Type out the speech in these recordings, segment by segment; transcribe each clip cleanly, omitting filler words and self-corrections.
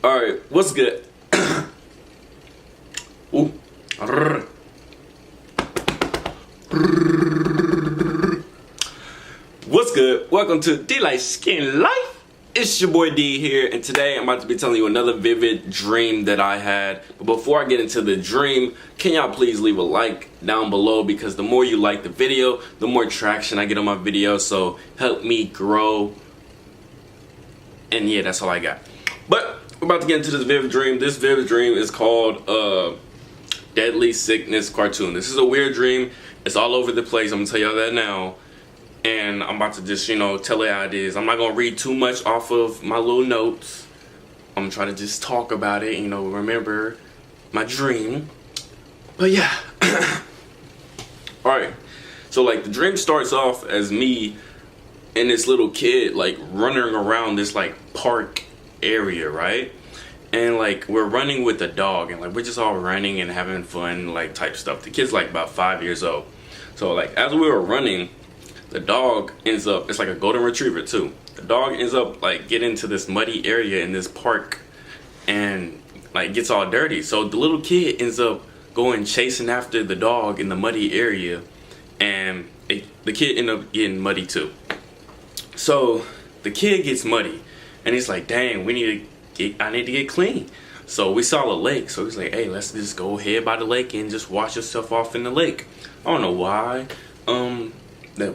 Alright, what's good? Ooh. What's good? Welcome to D-Light Skin Life. It's your boy D here, and today I'm about to be telling you another vivid dream that I had. But before I get into the dream, can y'all please leave a like down below, because the more you like the video, the more traction I get on my video, so help me grow. And yeah, that's all I got. But we're about to get into this vivid dream. This vivid dream is called Deadly Sickness Cartoon. This is a weird dream. It's all over the place. I'm gonna tell y'all that now. And I'm about to just, tell you how it is. I'm not gonna read too much off of my little notes. I'm gonna try to just talk about it, remember my dream. But yeah. Alright. So like the dream starts off as me and this little kid like running around this like park area, right? And like we're running with a dog, and like we're just all running and having fun, like type stuff. The kid's like about 5 years old. So like as we were running, the dog ends up, it's like a golden retriever too. The dog ends up like getting into this muddy area in this park and like gets all dirty. So the little kid ends up going chasing after the dog in the muddy area, and the kid ends up getting muddy too. So the kid gets muddy and he's like, dang, I need to get clean. So we saw a lake, so he's like, hey, let's just go head by the lake and just wash yourself off in the lake. I don't know why that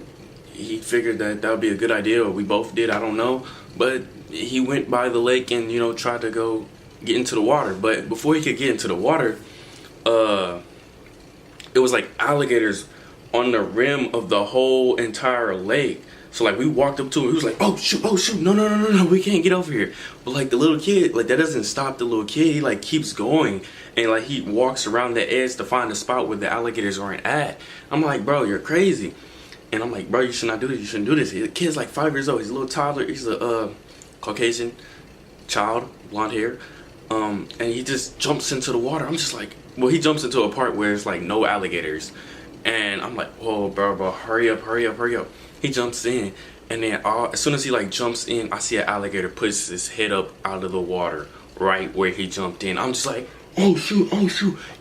he figured that would be a good idea, or we both did, I don't know. But he went by the lake and tried to go get into the water. But before he could get into the water, it was like alligators on the rim of the whole entire lake. So like we walked up to him, he was like, oh shoot, no, we can't get over here. But like the little kid, like that doesn't stop the little kid. He like keeps going, and like he walks around the edge to find a spot where the alligators aren't at. I'm like, bro, you're crazy. And I'm like, bro, you should not do this. You shouldn't do this. The kid's like 5 years old. He's a little toddler. He's a Caucasian child, blonde hair. And he just jumps into the water. I'm just like, well, he jumps into a part where it's like no alligators. And I'm like, whoa, bro, hurry up. He jumps in. And then as soon as he like jumps in, I see an alligator puts his head up out of the water right where he jumped in. I'm just like, oh shoot,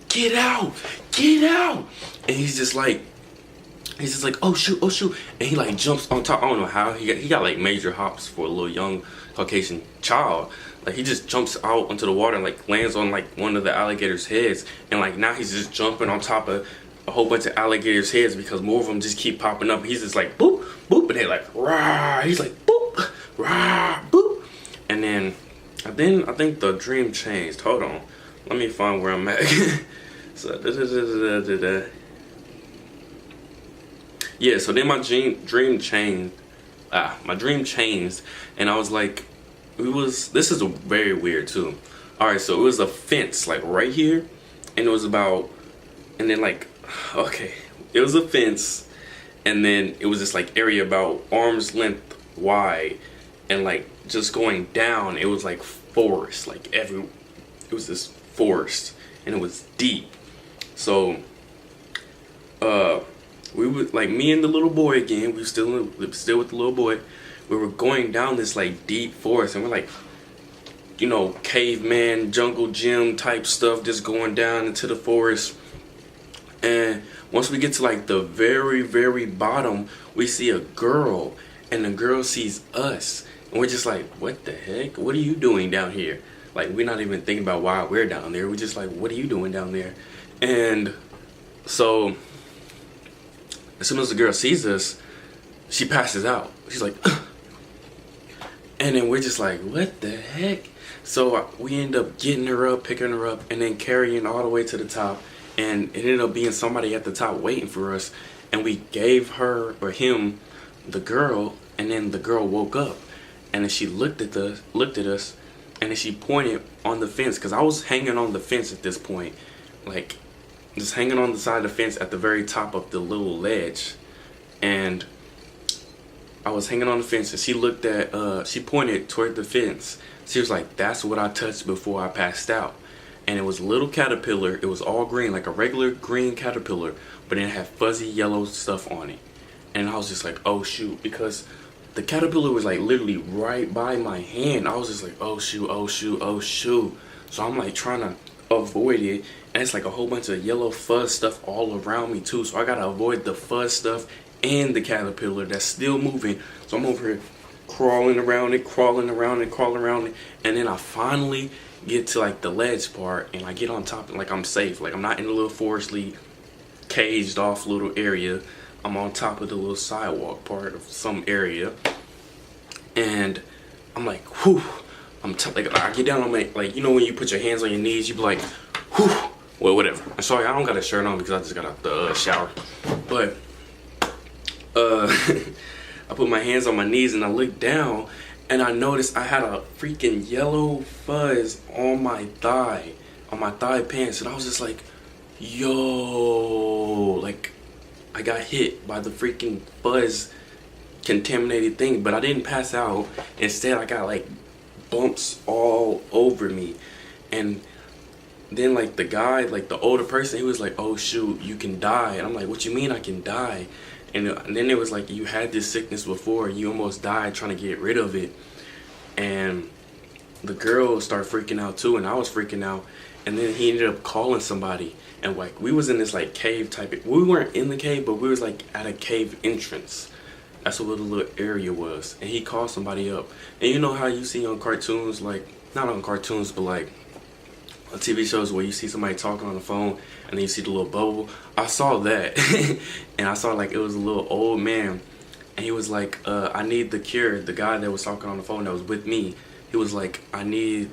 get out. And he's just like, oh shoot, and he like jumps on top. I don't know how he got like major hops for a little young Caucasian child. Like he just jumps out onto the water and like lands on like one of the alligators' heads, and like now he's just jumping on top of a whole bunch of alligators' heads because more of them just keep popping up. He's just like boop, and they're like rah. He's like boop, rah, boop, and then I think the dream changed. Hold on, let me find where I'm at. So yeah, so then my dream changed. My dream changed, and I was like, this is very weird too. Alright, so it was a fence like right here, and it was about, and then like, okay, it was a fence, and then it was this like area about arm's length wide, and like just going down, it was like forest, like it was this forest, and it was deep. So, we would like me and the little boy again. We were still with the little boy. We were going down this like deep forest, and we're like, caveman jungle gym type stuff, just going down into the forest. And once we get to like the very, very bottom, we see a girl, and the girl sees us, and we're just like, what the heck? What are you doing down here? Like we're not even thinking about why we're down there. We're just like, what are you doing down there? And so as soon as the girl sees us, she passes out. She's like, ugh. And then we're just like, what the heck? So we end up getting her up, picking her up, and then carrying all the way to the top. And it ended up being somebody at the top waiting for us. And we gave her or him the girl, and then the girl woke up. And then she looked at us, and then she pointed on the fence, because I was hanging on the fence at this point, like just hanging on the side of the fence at the very top of the little ledge. And I was hanging on the fence, and she looked at, she pointed toward the fence. She was like, that's what I touched before I passed out. And it was a little caterpillar. It was all green, like a regular green caterpillar, but it had fuzzy yellow stuff on it. And I was just like, oh shoot, because the caterpillar was like literally right by my hand. I was just like, oh shoot, oh shoot, oh shoot. So I'm like trying to avoid it, and it's like a whole bunch of yellow fuzz stuff all around me too. So I gotta avoid the fuzz stuff and the caterpillar that's still moving. So I'm over here crawling around it, crawling around it, crawling around it, and then I finally get to like the ledge part, and I get on top, and like I'm safe. Like I'm not in a little forestly caged off little area. I'm on top of the little sidewalk part of some area, and I'm like, whew. Like I get down on my, like, you know when you put your hands on your knees, you be like, whew. Well, whatever. I'm sorry, I don't got a shirt on because I just got out the shower. But I put my hands on my knees and I looked down, and I noticed I had a freaking yellow fuzz on my thigh pants, and I was just like, yo, like I got hit by the freaking fuzz contaminated thing, but I didn't pass out. Instead, I got like bumps all over me. And then like the guy, like the older person, he was like, oh shoot, you can die. And I'm like, what you mean I can die? And then it was like, you had this sickness before, you almost died trying to get rid of it. And the girl started freaking out too, and I was freaking out. And then he ended up calling somebody, and like we was in this like cave type, we weren't in the cave, but we was like at a cave entrance. That's what the little area was. And he called somebody up. And you know how you see on cartoons, like not on cartoons, but like on TV shows where you see somebody talking on the phone and then you see the little bubble. I saw that. And I saw like it was a little old man, and he was like, I need the cure. The guy that was talking on the phone that was with me, he was like, I need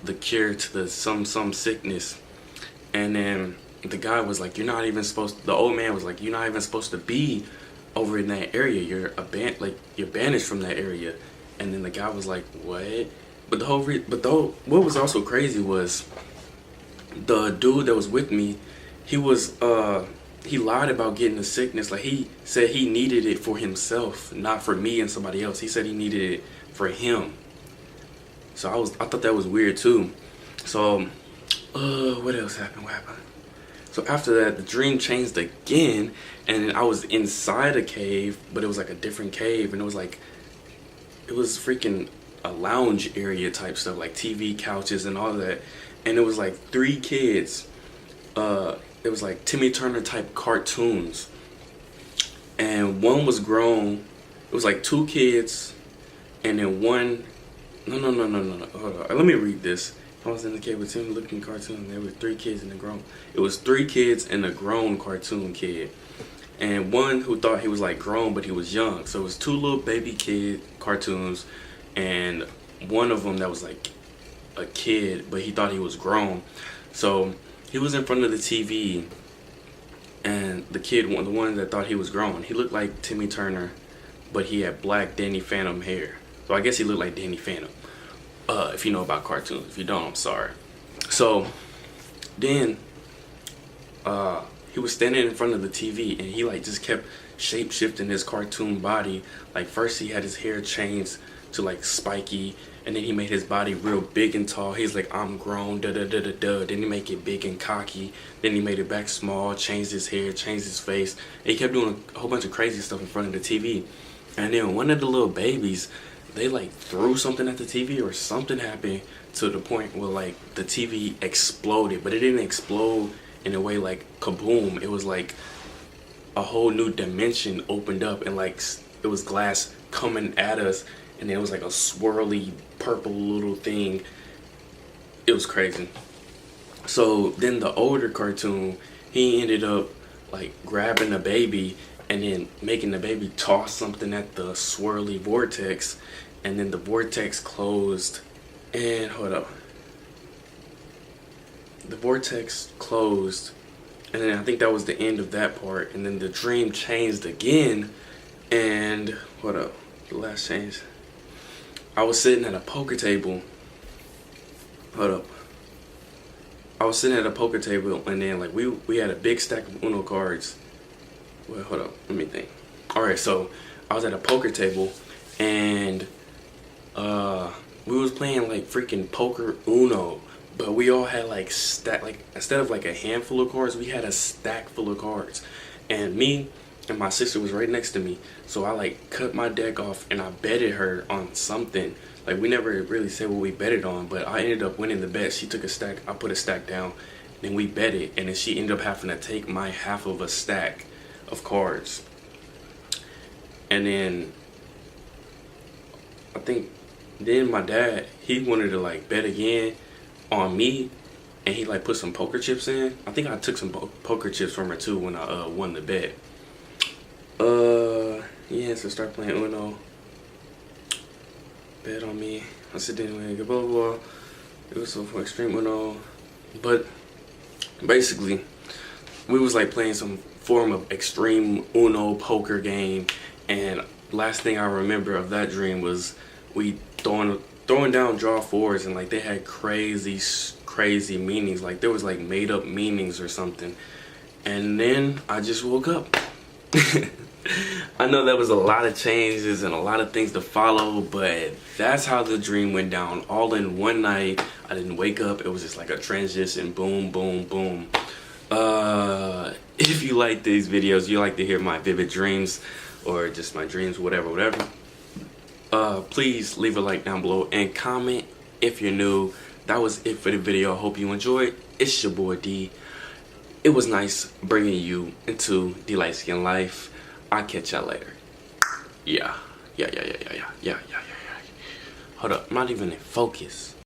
the cure to the some sickness. And then the guy was like, you're not even supposed, the old man was like, you're not even supposed to be over in that area. You're you're banished from that area. And then the guy was like, what? But what was also crazy was the dude that was with me, he lied about getting the sickness. Like he said he needed it for himself, not for me and somebody else. He said he needed it for him. So I thought that was weird too. So what else happened? What happened? So after that, the dream changed again, and I was inside a cave, but it was like a different cave, and it was freaking a lounge area type stuff, like TV couches and all that. And it was like 3 kids. It was like Timmy Turner type cartoons, and one was grown. It was like 2 kids, and then one. No. Hold on. Let me read this. I was in the cave with Timmy looking cartoon. There were 3 kids and a grown. It was 3 kids and a grown cartoon kid, and one who thought he was like grown but he was young. So it was 2 little baby kid cartoons, and one of them that was like a kid but he thought he was grown. So he was in front of the TV, and the kid, the one that thought he was grown, he looked like Timmy Turner, but he had black Danny Phantom hair. So I guess he looked like Danny Phantom. If you know about cartoons. If you don't, I'm sorry. So then he was standing in front of the TV, and he like just kept shape shifting his cartoon body. Like first he had his hair changed to like spiky, and then he made his body real big and tall. He's like, I'm grown, da da da da da. Then he make it big and cocky. Then he made it back small, changed his hair, changed his face. And he kept doing a whole bunch of crazy stuff in front of the TV. And then one of the little babies, they like threw something at the TV, or something happened to the point where like the TV exploded. But it didn't explode in a way like kaboom. It was like a whole new dimension opened up, and like it was glass coming at us, and it was like a swirly purple little thing. It was crazy. So then the older cartoon, he ended up like grabbing the baby and then making the baby toss something at the swirly vortex, and then the vortex closed. And hold up, the vortex closed, and then I think that was the end of that part. And then the dream changed again, and hold up, the last change, I was sitting at a poker table. Hold up, I was sitting at a poker table, and then like we had a big stack of Uno cards. Well, hold up, let me think. Alright, so I was at a poker table, and we was playing like freaking poker Uno, but we all had like instead of like a handful of cards, we had a stack full of cards. And me and my sister was right next to me. So I like cut my deck off and I betted her on something. Like we never really said what we betted on, but I ended up winning the bet. She took a stack, I put a stack down, then we bet it, and then she ended up having to take my half of a stack of cards. And then I think then my dad, he wanted to like bet again on me, and he like put some poker chips in. I think I took some poker chips from her too when I won the bet. Yeah, so start playing Uno. Bet on me. I said anyway, blah blah blah. It was so for extreme Uno. But basically, we was like playing some form of extreme Uno poker game, and last thing I remember of that dream was we throwing down draw fours, and like they had crazy meanings. Like there was like made up meanings or something. And then I just woke up. I know that was a lot of changes and a lot of things to follow, but that's how the dream went down all in one night. I didn't wake up. It was just like a transition, boom, boom, boom. If you like these videos, you like to hear my vivid dreams or just my dreams, whatever, please leave a like down below and comment if you're new. That was it for the video. I hope you enjoyed. It's your boy D. It was nice bringing you into the light skin life. I'll catch y'all later. Yeah. Hold up, I'm not even in focus.